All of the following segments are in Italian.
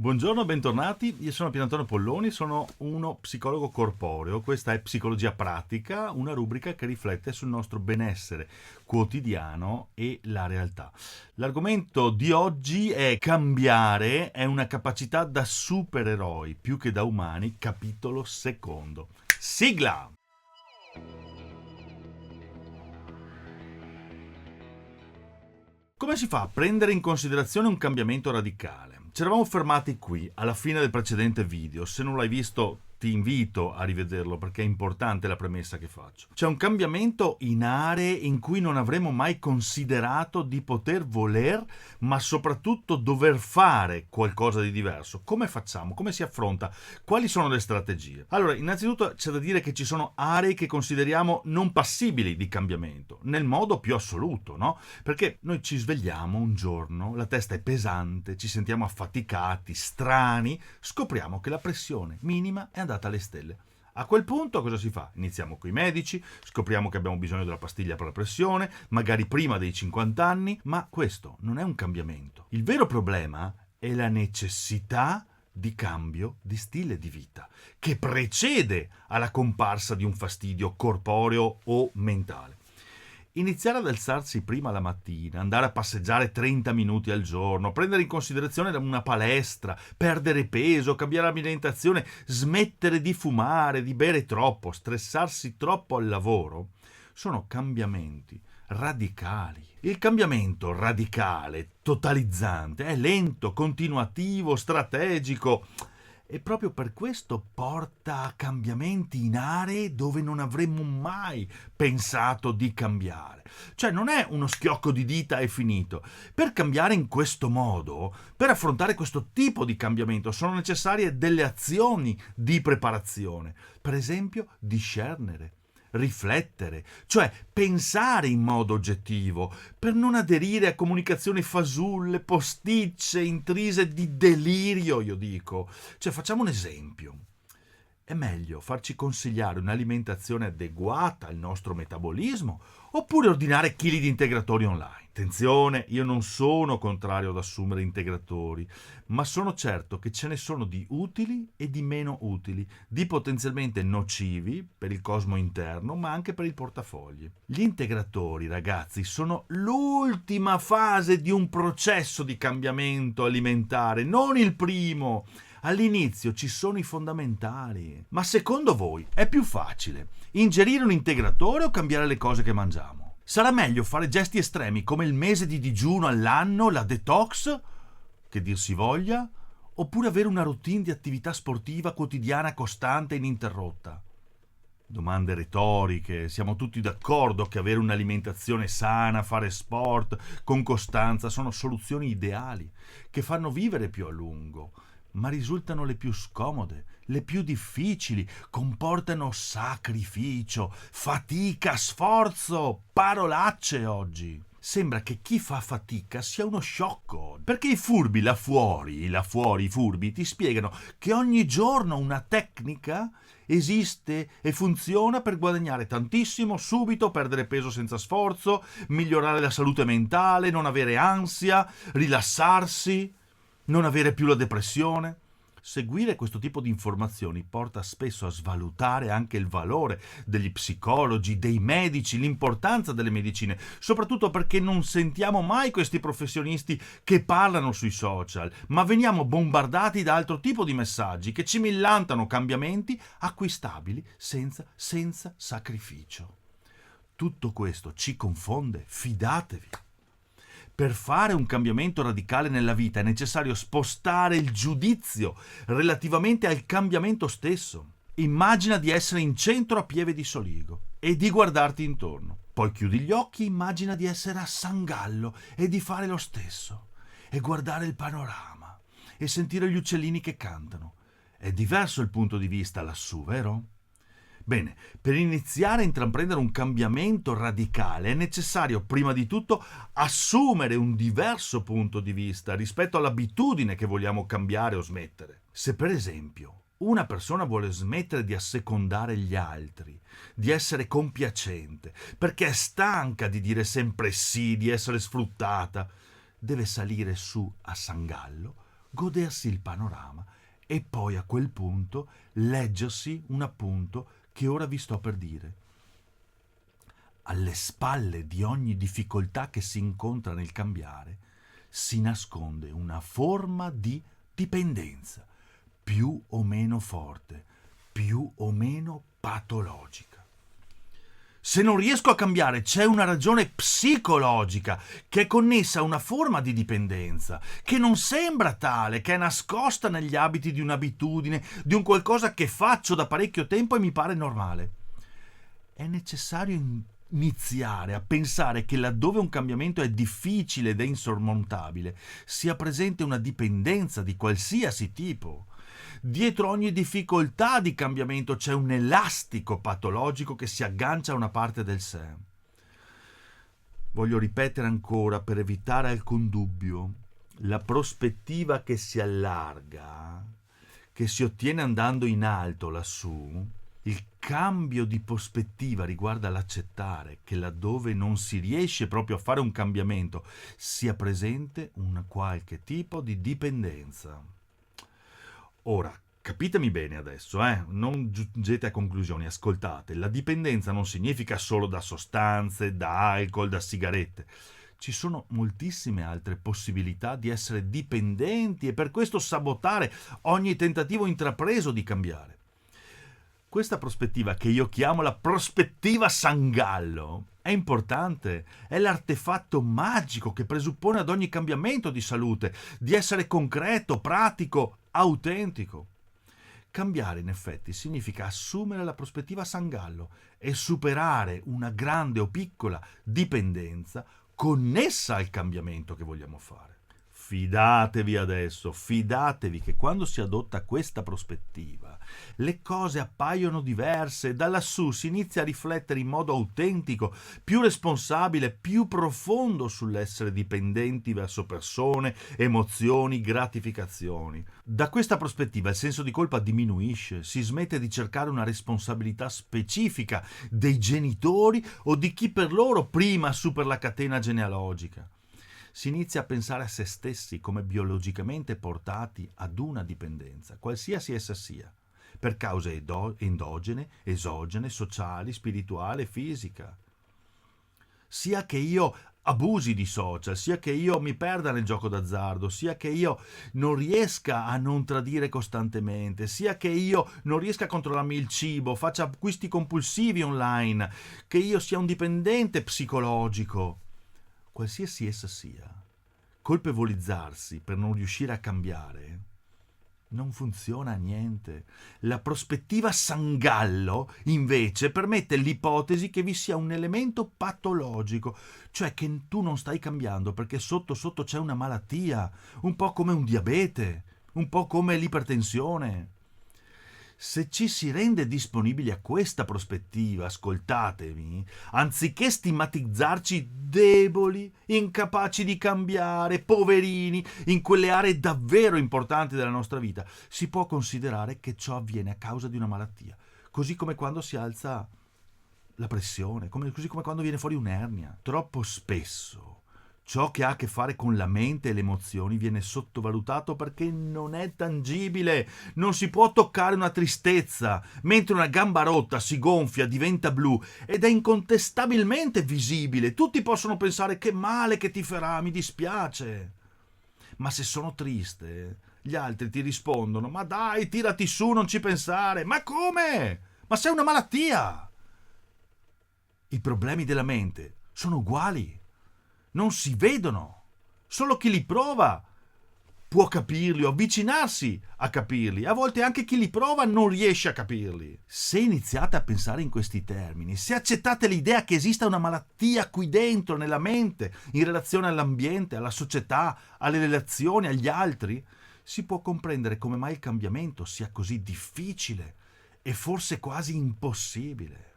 Buongiorno, bentornati. Io sono Pier Polloni, sono uno psicologo corporeo. Questa è Psicologia Pratica, una rubrica che riflette sul nostro benessere quotidiano e la realtà. L'argomento di oggi è cambiare è una capacità da supereroi più che da umani, capitolo secondo. Sigla! Come si fa a prendere in considerazione un cambiamento radicale? Ci eravamo fermati qui, alla fine del precedente video. Se non l'hai visto, ti invito a rivederlo perché è importante la premessa che faccio. C'è un cambiamento in aree in cui non avremmo mai considerato di poter voler, ma soprattutto dover fare qualcosa di diverso. Come facciamo? Come si affronta? Quali sono le strategie? Allora, innanzitutto c'è da dire che ci sono aree che consideriamo non passibili di cambiamento, nel modo più assoluto, no? Perché noi ci svegliamo un giorno, la testa è pesante, ci sentiamo affaticati, strani, scopriamo che la pressione minima è andata alle stelle. A quel punto cosa si fa? Iniziamo coi medici, scopriamo che abbiamo bisogno della pastiglia per la pressione, magari prima dei 50 anni, ma questo non è un cambiamento. Il vero problema è la necessità di cambio di stile di vita, che precede alla comparsa di un fastidio corporeo o mentale. Iniziare ad alzarsi prima la mattina, andare a passeggiare 30 minuti al giorno, prendere in considerazione una palestra, perdere peso, cambiare alimentazione, smettere di fumare, di bere troppo, stressarsi troppo al lavoro, sono cambiamenti radicali. Il cambiamento radicale, totalizzante, è lento, continuativo, strategico. E proprio per questo porta a cambiamenti in aree dove non avremmo mai pensato di cambiare. Cioè non è uno schiocco di dita e finito. Per cambiare in questo modo, per affrontare questo tipo di cambiamento, sono necessarie delle azioni di preparazione. Per esempio, discernere, riflettere, cioè pensare in modo oggettivo, per non aderire a comunicazioni fasulle, posticce, intrise di delirio, io dico. Cioè, facciamo un esempio. È meglio farci consigliare un'alimentazione adeguata al nostro metabolismo oppure ordinare chili di integratori online. Attenzione, io non sono contrario ad assumere integratori, ma sono certo che ce ne sono di utili e di meno utili, di potenzialmente nocivi per il cosmo interno, ma anche per il portafogli. Gli integratori, ragazzi, sono l'ultima fase di un processo di cambiamento alimentare, non il primo. All'inizio ci sono i fondamentali. Ma secondo voi è più facile ingerire un integratore o cambiare le cose che mangiamo? Sarà meglio fare gesti estremi come il mese di digiuno all'anno, la detox, che dir si voglia, oppure avere una routine di attività sportiva quotidiana costante e ininterrotta? Domande retoriche, siamo tutti d'accordo che avere un'alimentazione sana, fare sport con costanza sono soluzioni ideali, che fanno vivere più a lungo, ma risultano le più scomode, le più difficili, comportano sacrificio, fatica, sforzo, parolacce oggi. Sembra che chi fa fatica sia uno sciocco, perché i furbi là fuori, i furbi ti spiegano che ogni giorno una tecnica esiste e funziona per guadagnare tantissimo subito, perdere peso senza sforzo, migliorare la salute mentale, non avere ansia, rilassarsi, non avere più la depressione. Seguire questo tipo di informazioni porta spesso a svalutare anche il valore degli psicologi, dei medici, l'importanza delle medicine, soprattutto perché non sentiamo mai questi professionisti che parlano sui social, ma veniamo bombardati da altro tipo di messaggi che ci millantano cambiamenti acquistabili senza sacrificio. Tutto questo ci confonde, fidatevi. Per fare un cambiamento radicale nella vita è necessario spostare il giudizio relativamente al cambiamento stesso. Immagina di essere in centro a Pieve di Soligo e di guardarti intorno. Poi chiudi gli occhi, immagina di essere a San Gallo e di fare lo stesso. E guardare il panorama e sentire gli uccellini che cantano. È diverso il punto di vista lassù, vero? Bene, per iniziare a intraprendere un cambiamento radicale è necessario prima di tutto assumere un diverso punto di vista rispetto all'abitudine che vogliamo cambiare o smettere. Se per esempio una persona vuole smettere di assecondare gli altri, di essere compiacente, perché è stanca di dire sempre sì, di essere sfruttata, deve salire su a San Gallo, godersi il panorama e poi a quel punto leggersi un appunto che ora vi sto per dire. Alle spalle di ogni difficoltà che si incontra nel cambiare si nasconde una forma di dipendenza, più o meno forte, più o meno patologica. Se non riesco a cambiare, c'è una ragione psicologica che è connessa a una forma di dipendenza, che non sembra tale, che è nascosta negli abiti di un'abitudine, di un qualcosa che faccio da parecchio tempo e mi pare normale. È necessario iniziare a pensare che laddove un cambiamento è difficile ed è insormontabile, sia presente una dipendenza di qualsiasi tipo. Dietro ogni difficoltà di cambiamento c'è un elastico patologico che si aggancia a una parte del sé. Voglio ripetere ancora per evitare alcun dubbio: la prospettiva che si allarga, che si ottiene andando in alto lassù, il cambio di prospettiva riguarda l'accettare che laddove non si riesce proprio a fare un cambiamento sia presente un qualche tipo di dipendenza. Ora, capitemi bene adesso, non giungete a conclusioni, ascoltate. La dipendenza non significa solo da sostanze, da alcol, da sigarette. Ci sono moltissime altre possibilità di essere dipendenti e per questo sabotare ogni tentativo intrapreso di cambiare. Questa prospettiva, che io chiamo la prospettiva Sangallo, è importante, è l'artefatto magico che presuppone ad ogni cambiamento di salute, di essere concreto, pratico, autentico. Cambiare, in effetti, significa assumere la prospettiva Sangallo e superare una grande o piccola dipendenza connessa al cambiamento che vogliamo fare. Fidatevi adesso, fidatevi che quando si adotta questa prospettiva le cose appaiono diverse, da lassù si inizia a riflettere in modo autentico, più responsabile, più profondo sull'essere dipendenti verso persone, emozioni, gratificazioni. Da questa prospettiva il senso di colpa diminuisce, si smette di cercare una responsabilità specifica dei genitori o di chi per loro prima supera la catena genealogica. Si inizia a pensare a se stessi come biologicamente portati ad una dipendenza, qualsiasi essa sia, per cause endogene, esogene, sociali, spirituale, fisica. Sia che io abusi di social, sia che io mi perda nel gioco d'azzardo, sia che io non riesca a non tradire costantemente, sia che io non riesca a controllarmi il cibo, faccia acquisti compulsivi online, che io sia un dipendente psicologico. Qualsiasi essa sia, colpevolizzarsi per non riuscire a cambiare non funziona niente. La prospettiva Sangallo, invece, permette l'ipotesi che vi sia un elemento patologico, cioè che tu non stai cambiando perché sotto sotto c'è una malattia, un po' come un diabete, un po' come l'ipertensione. Se ci si rende disponibili a questa prospettiva, ascoltatemi, anziché stigmatizzarci deboli, incapaci di cambiare, poverini, in quelle aree davvero importanti della nostra vita, si può considerare che ciò avviene a causa di una malattia, così come quando si alza la pressione, così come quando viene fuori un'ernia. Troppo spesso ciò che ha a che fare con la mente e le emozioni viene sottovalutato perché non è tangibile, non si può toccare una tristezza, mentre una gamba rotta si gonfia, diventa blu ed è incontestabilmente visibile. Tutti possono pensare: che male che ti farà, mi dispiace. Ma se sono triste, gli altri ti rispondono: ma dai, tirati su, non ci pensare. Ma come? Ma sei una malattia! I problemi della mente sono uguali. Non si vedono, solo chi li prova può capirli o avvicinarsi a capirli. A volte anche chi li prova non riesce a capirli. Se iniziate a pensare in questi termini, se accettate l'idea che esista una malattia qui dentro, nella mente, in relazione all'ambiente, alla società, alle relazioni, agli altri, si può comprendere come mai il cambiamento sia così difficile e forse quasi impossibile.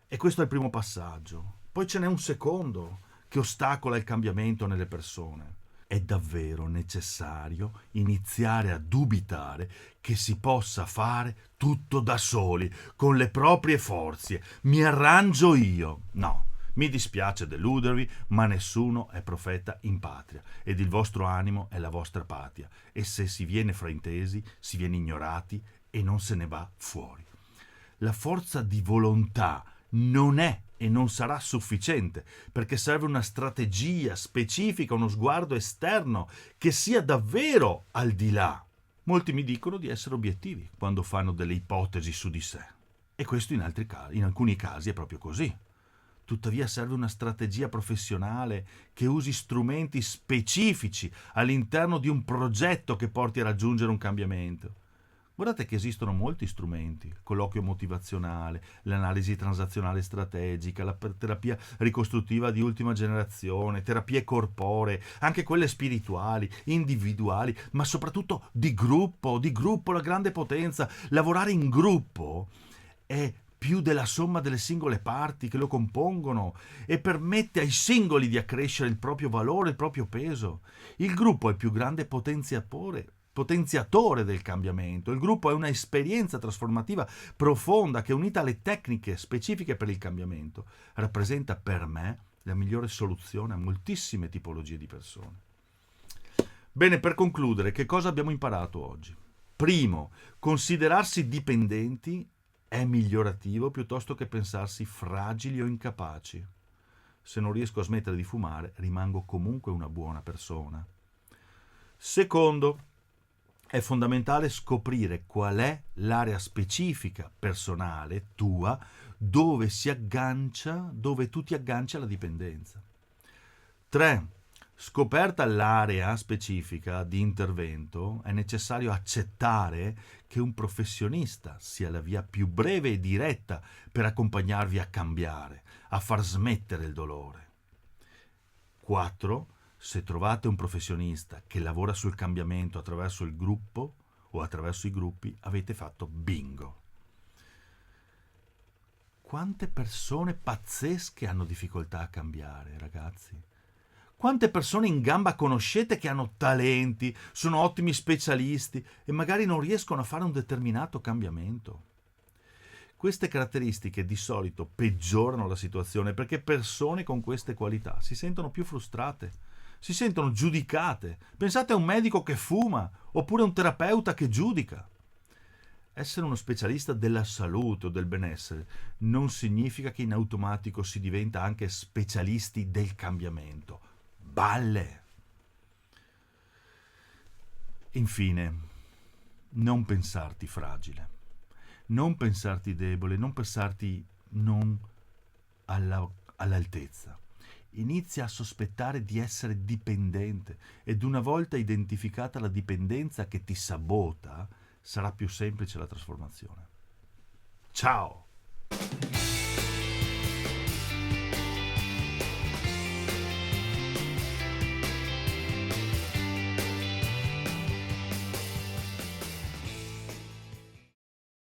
E questo è il primo passaggio. Poi ce n'è un secondo che ostacola il cambiamento nelle persone. È davvero necessario iniziare a dubitare che si possa fare tutto da soli, con le proprie forze. Mi arrangio io. No, Mi dispiace deludervi, ma nessuno è profeta in patria, ed il vostro animo è la vostra patria, e se si viene fraintesi, si viene ignorati e non se ne va fuori. La forza di volontà non è e non sarà sufficiente, perché serve una strategia specifica, uno sguardo esterno che sia davvero al di là. Molti mi dicono di essere obiettivi quando fanno delle ipotesi su di sé. E questo in alcuni casi è proprio così. Tuttavia serve una strategia professionale che usi strumenti specifici all'interno di un progetto che porti a raggiungere un cambiamento. Guardate che esistono molti strumenti: colloquio motivazionale, l'analisi transazionale strategica, la terapia ricostruttiva di ultima generazione, terapie corporee, anche quelle spirituali, individuali, ma soprattutto di gruppo, la grande potenza. Lavorare in gruppo è più della somma delle singole parti che lo compongono e permette ai singoli di accrescere il proprio valore, il proprio peso. Il gruppo è il più grande potenziatore del cambiamento. Il gruppo è una esperienza trasformativa profonda che, unita alle tecniche specifiche per il cambiamento, rappresenta per me la migliore soluzione a moltissime tipologie di persone. Bene, per concludere, che cosa abbiamo imparato oggi? Primo, considerarsi dipendenti è migliorativo piuttosto che pensarsi fragili o incapaci. Se non riesco a smettere di fumare, rimango comunque una buona persona. Secondo, è fondamentale scoprire qual è l'area specifica, personale, tua, dove tu ti agganci alla dipendenza. 3. Scoperta l'area specifica di intervento, è necessario accettare che un professionista sia la via più breve e diretta per accompagnarvi a cambiare, a far smettere il dolore. 4. Se trovate un professionista che lavora sul cambiamento attraverso il gruppo o attraverso i gruppi, avete fatto bingo. Quante persone pazzesche hanno difficoltà a cambiare, ragazzi? Quante persone in gamba conoscete che hanno talenti, sono ottimi specialisti e magari non riescono a fare un determinato cambiamento? Queste caratteristiche di solito peggiorano la situazione perché persone con queste qualità si sentono più frustrate, si sentono giudicate. Pensate a un medico che fuma oppure a un terapeuta che giudica. Essere uno specialista della salute o del benessere non significa che in automatico si diventa anche specialisti del cambiamento. Balle! Infine, non pensarti fragile, non pensarti debole, non pensarti non all'altezza. Inizia a sospettare di essere dipendente ed una volta identificata la dipendenza che ti sabota, sarà più semplice la trasformazione. Ciao!